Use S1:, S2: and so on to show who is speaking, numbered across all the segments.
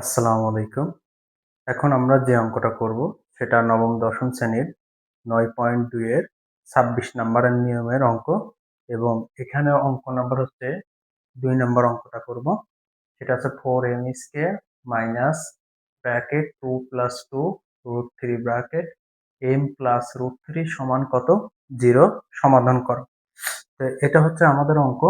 S1: আসসালামু আলাইকুম। এখন আমরা যে অঙ্কটা করব সেটা নবম দশম শ্রেণীর ৯.২ এর ২৬ নাম্বারের নিয়মের অঙ্ক এবং এখানে অঙ্ক নাম্বার হচ্ছে ২ নম্বর অঙ্কটা করব। সেটা হচ্ছে 4m square minus bracket 2 plus 2 root 3 bracket m plus root 3 সমান কত 0 সমাধান করো। তো এটা হচ্ছে আমাদের অঙ্ক।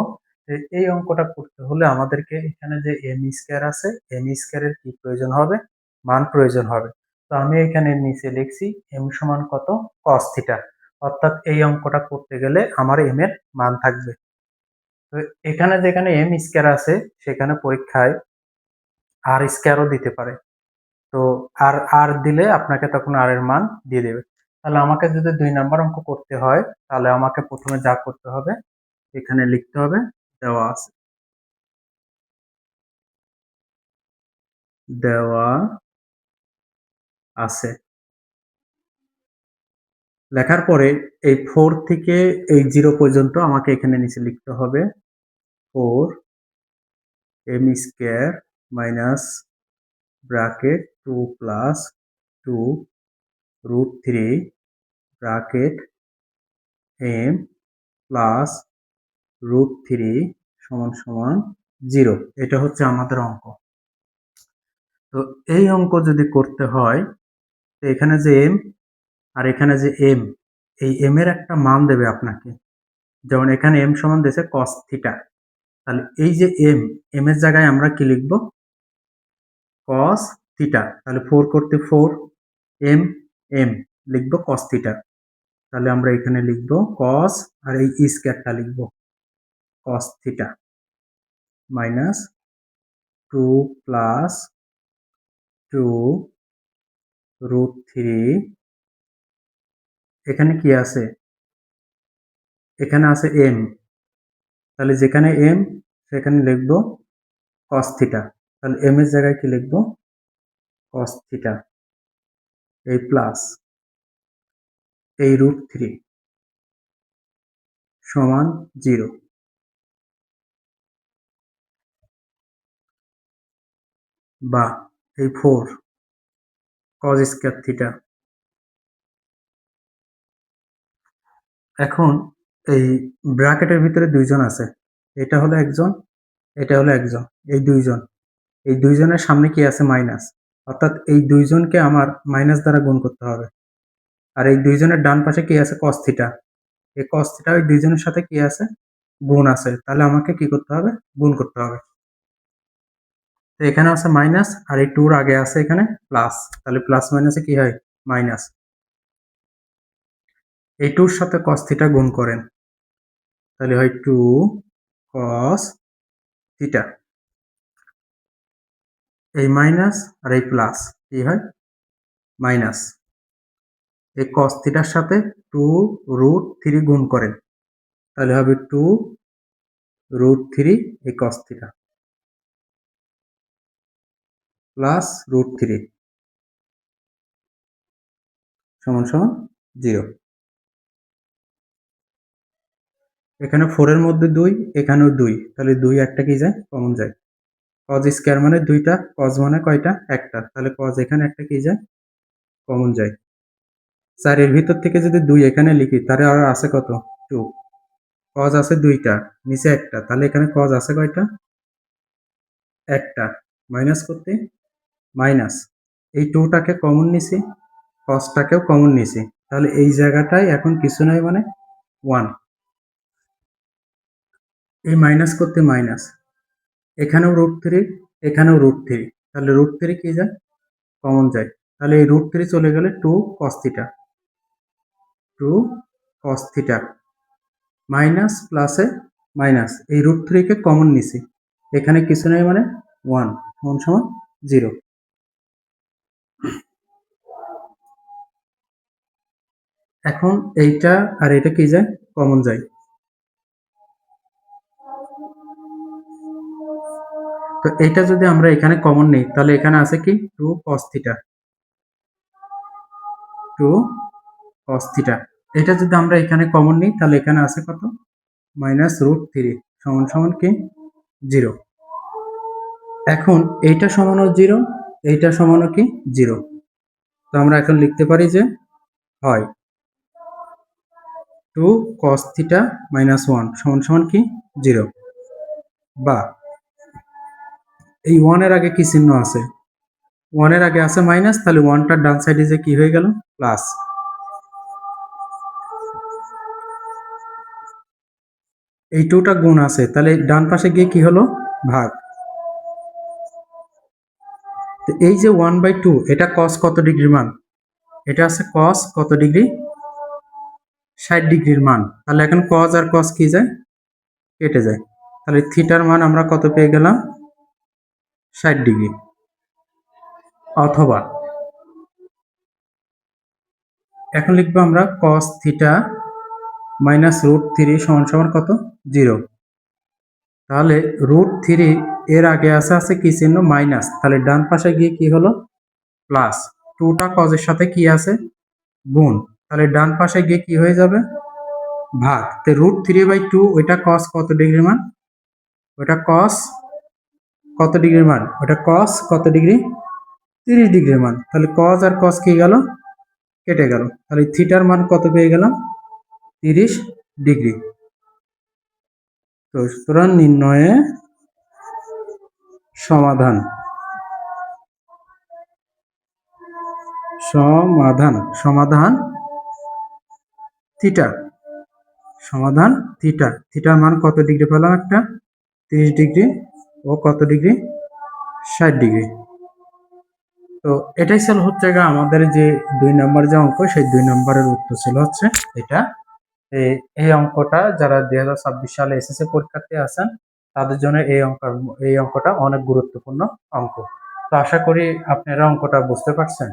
S1: এই অঙ্কটা করতে হলে আমাদেরকে এখানে যে এম স্কয়ার আছে এম স্কয়ারের কি প্রয়োজন হবে মান প্রয়োজন হবে। তো আমি এখানে নিচে লিখছি এম সমান কত কস থিটা, অর্থাৎ এই অঙ্কটা করতে গেলে আমার এম এর মান থাকবে। তো এখানে যেখানে এম স্কয়ার আছে সেখানে পরীক্ষায় আর স্কয়ারও দিতে পারে। তো আর আর দিলে আপনাকে তখন আর এর মান দিয়ে দেবে। তাহলে আমাকে যদি ২ নাম্বার অঙ্ক করতে হয় তাহলে আমাকে প্রথমে যা করতে হবে এখানে লিখতে হবে দেওয়া আছে দেওয়া আছে লেখার পরে এই 4 থেকে এই 0 পর্যন্ত আমাকে এখানে নিচে লিখতে হবে 4m square minus bracket 2 plus 2 root 3 bracket m plus root 3 সমান সমান 0। এটা হচ্ছে আমাদের অঙ্ক। তো এই অঙ্ক যদি করতে হয় তো এখানে যে m আর এখানে যে m, এই m এর একটা মান দেবে আপনাকে। যেমন এখানে m সমান দিয়েছে cos থিটা, তাহলে এই যে m, m এর জায়গায় আমরা কি লিখব cos থিটা। তাহলে 4 করতে 4 m m লিখব cos থিটা। তাহলে আমরা এখানে লিখব cos আর এই স্কয়ারটা লিখব cos theta minus 2 plus 2 root 3। এখানে কি আছে? এখানে আছে m, তাহলে যেখানে m সেখানে লিখব cos থিটা। তাহলে m এর জায়গায় কি লিখব cos থিটা, এই প্লাস এই রুট 3 সমান 0 বা এই 4 cos স্কয়ার থিটা। এখন এই ব্র্যাকেটের ভিতরে দুইজন আছে, এটা হলো একজন, এটা হলো একজন, এই দুইজন, এই দুইজনের সামনে কি আছে মাইনাস, অর্থাৎ এই দুইজনকে আমার মাইনাস দ্বারা গুণ করতে হবে। আর এই দুইজনের ডান পাশে কি আছে cos থিটা, এই cos থিটা ওই দুইজনের সাথে কি আছে গুণ আছে, তাহলে আমাকে কি করতে হবে গুণ করতে হবে। তো এখানে আছে মাইনাস আর এই 2 আগে আছে এখানে প্লাস, তাহলে প্লাস মাইনাসে কি হয় মাইনাস। এই 2 এর সাথে cos থিটা গুণ করেন, তাহলে হয় 2 cos থিটা, এই মাইনাস আর এই প্লাস কি হয় মাইনাস। এই cos থিটার সাথে 2 রুট 3 গুণ করেন, তাহলে হবে 2 রুট 3 এই cos থিটা প্লাস রুট 3 সমান সমান 0। এখানে 4 এর মধ্যে 2, এখানেও 2, তাহলে 2 একটা কি যায় কমন যায়। cos স্কয়ার মানে 2টা, cos মানে কয়টা একটা, তাহলে cos এখানে একটা কি যায় কমন যায়। 4 এর ভিতর থেকে যদি 2 এখানে লিখি তাহলে আর আছে কত 2, cos আছে 2টা নিচে একটা, তাহলে এখানে cos আছে কয়টা একটা, মাইনাস করতে মাইনাস, এই 2টাকে কমন নিছি, cosটাকেও কমন নিছি, তাহলে এই জায়গাটায় এখন কিছু নাই মানে 1, এই মাইনাস করতে মাইনাস, এখানেও রুট 3 এখানেও রুট 3, তাহলে রুট 3 কি যায় কমন যায়, তাহলে এই রুট 3 চলে গেলে 2 cos theta, 2 cos theta minus প্লাসে মাইনাস, এই রুট 3 কে কমন নিছি, এখানে কিছু নেই মানে 1 সমান সমান 0। এখন এইটা আর এটা কি যায় কমন যায়, তো এটা যদি আমরা এখানে কমন নেই তাহলে এখানে আছে কি 2 cos থিটা, 2 cos থিটা। এটা যদি আমরা এখানে কমন নিই তাহলে এখানে আছে কত মাইনাস রুট 3 সমান সমান কি 0। এখন এইটা সমানও 0, এইটা সমানও কি 0। তো আমরা এখন লিখতে পারি যে হয় 2 cos থিটা মাইনাস 1 সমান সমান কি 0, বা এই 1 এর আগে কি চিহ্ন আছে, 1 এর আগে আছে মাইনাস, তাহলে 1টার ডান সাইডে যে কি হয়ে গেল প্লাস, এই 2টা গুণ আছে, তাহলে ডান পাশে গিয়ে কি হলো ভাগ। তো এই যে 1/2 এটা cos কত ডিগ্রির মান, এটা আছে cos কত ডিগ্রি 60 ডিগ্রির মান, তাহলে এখন cos আর cos কি যায় কেটে যায়, তাহলে থিটার মান আমরা কত পেয়ে গেলাম 60 ডিগ্রি। অথবা এখন লিখবো আমরা cos থিটা মাইনাস √3 সমান সমান কত 0, তাহলে √3 এর আগে আছে কি চিহ্ন মাইনাস, তাহলে ডান পাশে গিয়ে কি হলো প্লাস, 2টা cos এর সাথে কি আছে গুণ, তাহলে ডান পাশে গিয়ে কি হয়ে যাবে ভাগ। তো √3/2 ওইটা cos কত ডিগ্রির মান, ওটা cos কত ডিগ্রির মান, ওটা cos কত ডিগ্রি 30 ডিগ্রির মান, তাহলে cos আর cos কি গেল কেটে গেল, তাহলে থিটার মান কত পেয়ে গেলাম 30 ডিগ্রি। তো সুতরাং নির্ণয়ে সমাধান সমাধান সমাধান থিটা, সমাধান থিটা, থিটার মান কত ডিগ্রি পেলাম একটা 30 ডিগ্রি ও কত ডিগ্রি 60 ডিগ্রি। তো এটাই ছিল হচ্ছে আমাদের যে 2 নম্বর যে অঙ্ক, সেই 2 নম্বরের উত্তর ছিল হচ্ছে এটা। এই অঙ্কটা যারা 2026 সালে এসএসসি পরীক্ষার্থী আছেন তাদের জন্য এই অঙ্কটা অনেক গুরুত্বপূর্ণ অঙ্ক। তো আশা করি আপনারা অঙ্কটা বুঝতে পারছেন।